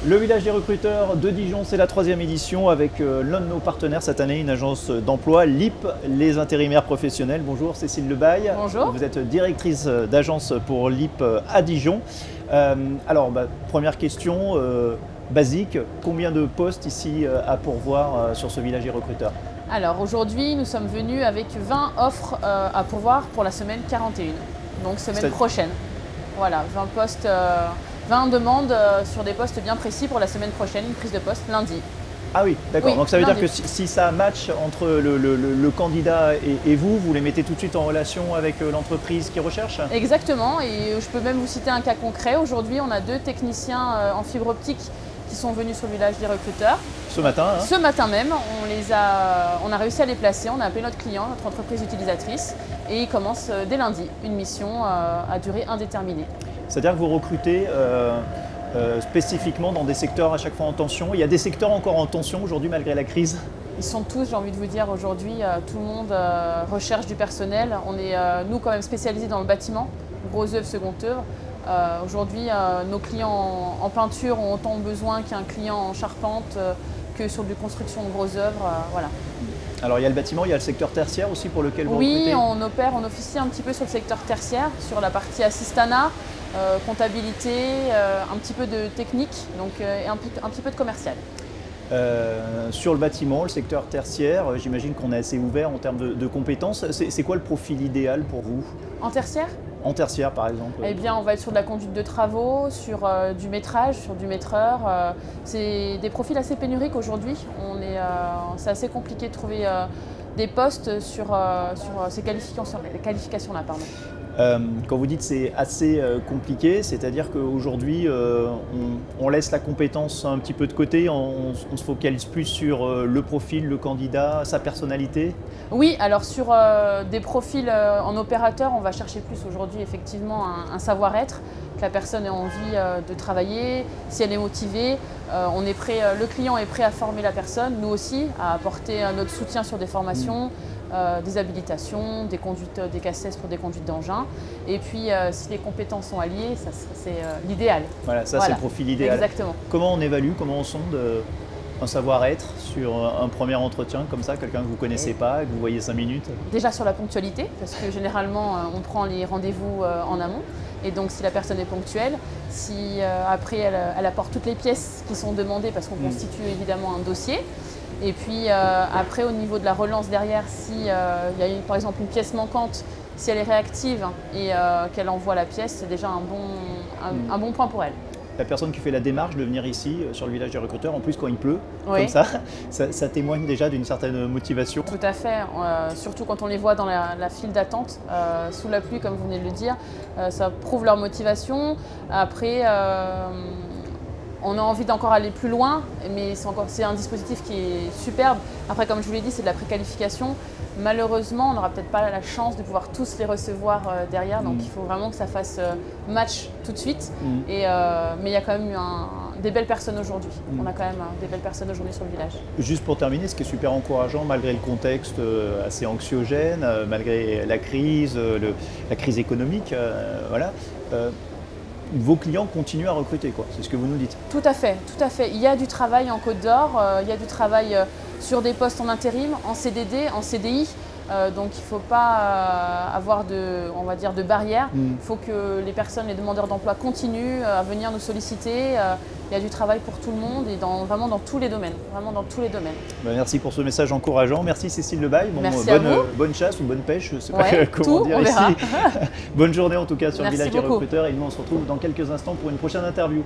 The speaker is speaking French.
Le village des recruteurs de Dijon, c'est la 3e édition avec l'un de nos partenaires cette année, une agence d'emploi, LIP, les intérimaires professionnels. Bonjour Cécile Lebaille. Bonjour. Vous êtes directrice d'agence pour LIP à Dijon. Première question basique, combien de postes ici à pourvoir sur ce village des recruteurs? Alors aujourd'hui, nous sommes venus avec 20 offres à pourvoir pour la semaine 41, donc semaine prochaine. Voilà, 20 postes. 20 demandes sur des postes bien précis pour la semaine prochaine, une prise de poste lundi. Ah oui, d'accord. Oui, donc ça veut lundi. dire que si ça match entre le candidat et vous les mettez tout de suite en relation avec l'entreprise qui recherche? Exactement, et je peux même vous citer un cas concret. Aujourd'hui, on a 2 techniciens en fibre optique qui sont venus sur le village des recruteurs. Ce matin hein. Ce matin même, on a réussi à les placer, on a appelé notre client, notre entreprise utilisatrice, et ils commencent dès lundi une mission à durée indéterminée. C'est-à-dire que vous recrutez spécifiquement dans des secteurs à chaque fois en tension. Il y a des secteurs encore en tension aujourd'hui malgré la crise? Ils sont tous, j'ai envie de vous dire, aujourd'hui, tout le monde recherche du personnel. On est, nous, quand même spécialisés dans le bâtiment, gros œuvre, second œuvre. Aujourd'hui, nos clients en peinture ont autant besoin qu'un client en charpente que sur du construction de grosses œuvres. Voilà. Alors il y a le bâtiment, il y a le secteur tertiaire aussi pour lequel vous recrutez? Oui, on officie un petit peu sur le secteur tertiaire, sur la partie assistanat, comptabilité, un petit peu de technique donc, et un petit peu de commercial. Sur le bâtiment, le secteur tertiaire, j'imagine qu'on est assez ouvert en termes de compétences. C'est quoi le profil idéal pour vous? En tertiaire? En tertiaire par exemple? Eh bien, on va être sur de la conduite de travaux, sur du métrage, sur du maîtreur. C'est des profils assez pénuriques aujourd'hui. C'est assez compliqué de trouver des postes sur ces qualifications-là. Quand vous dites c'est assez compliqué, c'est-à-dire qu'aujourd'hui on laisse la compétence un petit peu de côté, on se focalise plus sur le profil, le candidat, sa personnalité? Oui, alors sur des profils en opérateur, on va chercher plus aujourd'hui effectivement un savoir-être, que la personne ait envie de travailler, si elle est motivée, on est prêt, le client est prêt à former la personne, nous aussi, à apporter notre soutien sur des formations. Des habilitations, des conduites, des cassettes pour des conduites d'engins. Et puis, si les compétences sont alliées, c'est l'idéal. Voilà, ça c'est le profil idéal. Exactement. Comment on évalue, comment on sonde un savoir-être sur un premier entretien comme ça, quelqu'un que vous ne connaissez pas, que vous voyez 5 minutes? Déjà sur la ponctualité, parce que généralement, on prend les rendez-vous en amont. Et donc, si la personne est ponctuelle, si après elle apporte toutes les pièces qui sont demandées, parce qu'on constitue évidemment un dossier. Et puis après, au niveau de la relance derrière, s'il y a par exemple une pièce manquante, si elle est réactive et qu'elle envoie la pièce, c'est déjà un bon point pour elle. La personne qui fait la démarche de venir ici sur le village des recruteurs, en plus quand il pleut, oui. comme ça témoigne déjà d'une certaine motivation. Tout à fait, surtout quand on les voit dans la file d'attente, sous la pluie comme vous venez de le dire, ça prouve leur motivation. Après, on a envie d'encore aller plus loin, mais c'est un dispositif qui est superbe. Après, comme je vous l'ai dit, c'est de la préqualification. Malheureusement, on n'aura peut-être pas la chance de pouvoir tous les recevoir derrière, donc il faut vraiment que ça fasse match tout de suite. Mais il y a quand même eu des belles personnes aujourd'hui. On a quand même des belles personnes aujourd'hui sur le village. Juste pour terminer, ce qui est super encourageant, malgré le contexte assez anxiogène, malgré la crise économique, voilà. Vos clients continuent à recruter, quoi. C'est ce que vous nous dites. Tout à fait, tout à fait. Il y a du travail en Côte d'Or, il y a du travail sur des postes en intérim, en CDD, en CDI. Donc il ne faut pas avoir de barrières. Il faut que les personnes, les demandeurs d'emploi continuent à venir nous solliciter. Il y a du travail pour tout le monde et vraiment dans tous les domaines. Vraiment dans tous les domaines. Merci pour ce message encourageant. Merci Cécile Lebaille. Bonne chasse ou bonne pêche, je ne sais pas comment dire ici. Bonne journée en tout cas sur le village des recruteurs et nous on se retrouve dans quelques instants pour une prochaine interview.